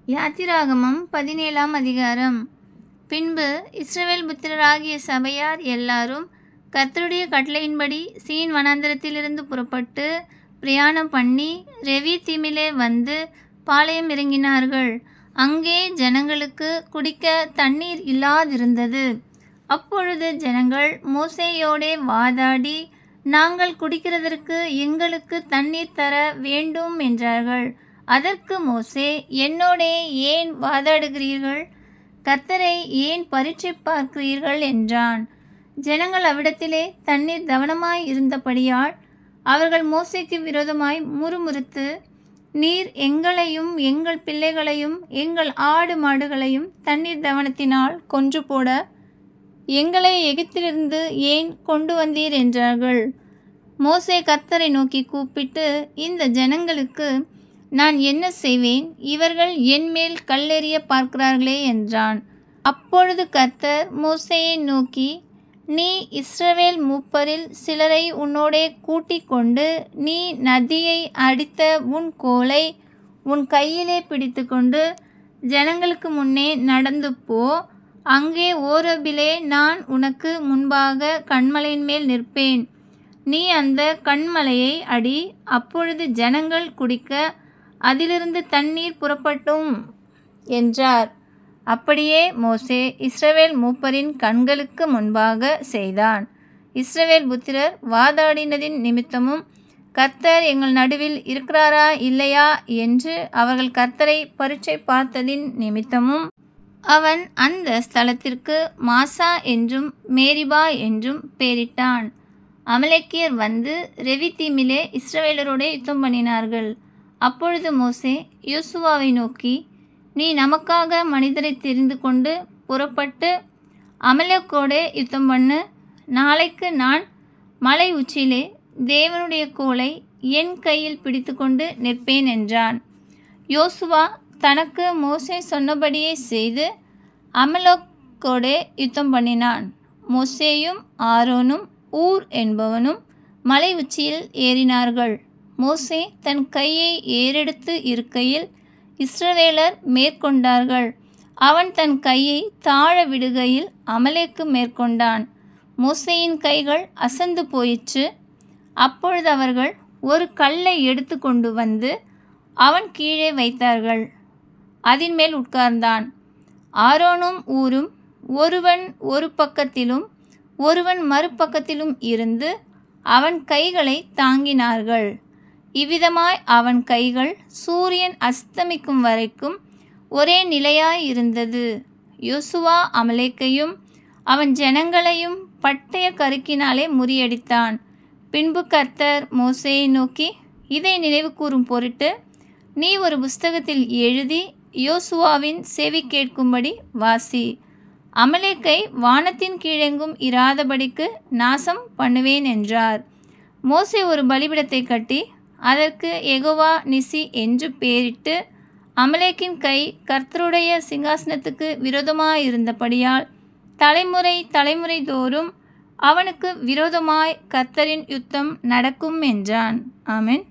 யாத்திராகமம் 17ஆம் அதிகாரம். பின்பு இஸ்ரவேல் புத்திரராகிய சபையார் எல்லாரும் கர்த்தருடைய கட்டளையின்படி சீன் வனாந்தரத்திலிருந்து புறப்பட்டு பிரயாணம் பண்ணி ரெவிதீமிலே வந்து பாளையம் இறங்கினார்கள். அங்கே ஜனங்களுக்கு குடிக்க தண்ணீர் இல்லாதிருந்தது. அப்பொழுது ஜனங்கள் மோசேயோடே வாதாடி, நாங்கள் குடிக்கிறதற்கு எங்களுக்கு தண்ணீர் தர வேண்டும் என்றார்கள். அதற்கு மோசே, என்னோடே ஏன் வாதாடுகிறீர்கள்? கர்த்தரை ஏன் பரீட்சை பார்க்கிறீர்கள் என்றான். ஜனங்கள் அவ்விடத்திலே தண்ணீர் தவனமாய் இருந்தபடியால் அவர்கள் மோசேக்கு விரோதமாய் முறுமுறுத்து, நீர் எங்களையும் எங்கள் பிள்ளைகளையும் எங்கள் ஆடு மாடுகளையும் தண்ணீர் தவனத்தினால் கொன்று போட எங்களை எகிப்திலிருந்து ஏன் கொண்டு வந்தீர் என்றார்கள். மோசே கர்த்தரை நோக்கி கூப்பிட்டு, இந்த ஜனங்களுக்கு நான் என்ன செய்வேன்? இவர்கள் என்மேல் கல்லெறிய பார்க்கிறார்களே என்றான். அப்பொழுது கர்த்தர் மோசேயை நோக்கி, நீ இஸ்ரவேல் மூப்பரில் சிலரை உன்னோடே கூட்டிக் கொண்டு நீ நதியை அடித்த உன் கோலை உன் கையிலே பிடித்து கொண்டு ஜனங்களுக்கு முன்னே நடந்து போ. அங்கே ஓரபிலே நான் உனக்கு முன்பாக கன்மலையின் மேல் நிற்பேன். நீ அந்த கன்மலையை அடி. அப்பொழுது ஜனங்கள் குடிக்க அதிலிருந்து தண்ணீர் புறப்பட்டும் என்றார். அப்படியே மோசே இஸ்ரவேல் மூப்பரின் கண்களுக்கு முன்பாக செய்தான். இஸ்ரவேல் புத்திரர் வாதாடினதின் நிமித்தமும் கர்த்தர் எங்கள் நடுவில் இருக்கிறாரா இல்லையா என்று அவர்கள் கர்த்தரை பரீட்சை பார்த்ததின் நிமித்தமும் அவன் அந்த ஸ்தலத்திற்கு மாசா என்றும் மேரிபா என்றும் பெயரிட்டான். அமலேக்கியர் வந்து ரெவிதீமிலே இஸ்ரவேலரோடே யுத்தம் பண்ணினார்கள். அப்பொழுது மோசே யோசுவாவை நோக்கி, நீ நமக்காக மனிதரை தெரிந்து கொண்டு புறப்பட்டு அமலேக்கோடே யுத்தம் பண்ணு. நாளைக்கு நான் மலை உச்சியிலே தேவனுடைய கோலை என் கையில் பிடித்து கொண்டு நிற்பேன் என்றான். யோசுவா தனக்கு மோசே சொன்னபடியே செய்து அமலேக்கோடே யுத்தம் பண்ணினான். மோசேயும் ஆரோனும் ஊர் என்பவனும் மலை உச்சியில் ஏறினார்கள். மோசே தன் கையை ஏறெடுத்து இருக்கையில் இஸ்ரவேலர் மேற்கொண்டார்கள். அவன் தன் கையை தாழ விடுகையில் அமலேக்கு மேற்கொண்டான். மோசேயின் கைகள் அசந்து போயிற்று. அப்பொழுது அவர்கள் ஒரு கல்லை எடுத்து கொண்டு வந்து அவன் கீழே வைத்தார்கள். அதின் மேல் உட்கார்ந்தான். ஆரோனும் ஊரும் ஒருவன் ஒரு பக்கத்திலும் ஒருவன் மறுபக்கத்திலும் இருந்து அவன் கைகளை தாங்கினார்கள். இவ்விதமாய் அவன் கைகள் சூரியன் அஸ்தமிக்கும் வரைக்கும் ஒரே நிலையாயிருந்தது. யோசுவா அமலேக்கையும் அவன் ஜனங்களையும் பட்டய கருக்கினாலே முறியடித்தான். பின்பு கர்த்தர் மோசேயை நோக்கி, இதை நினைவு கூறும் பொருட்டு நீ ஒரு புஸ்தகத்தில் எழுதி யோசுவாவின் செவி கேட்கும்படி வாசி. அமலேக்கை வானத்தின் கீழெங்கும் இராதபடிக்கு நாசம் பண்ணுவேன் என்றார். மோசே ஒரு பலிபீடத்தை கட்டி அதற்கு யெகோவா நிசி என்று பெயரிட்டு, அமலேக்கின் கை கர்த்தருடைய சிங்காசனத்துக்கு விரோதமாயிருந்தபடியால் தலைமுறை தலைமுறை தோறும் அவனுக்கு விரோதமாய் கர்த்தரின் யுத்தம் நடக்கும் என்றான். ஆமென்.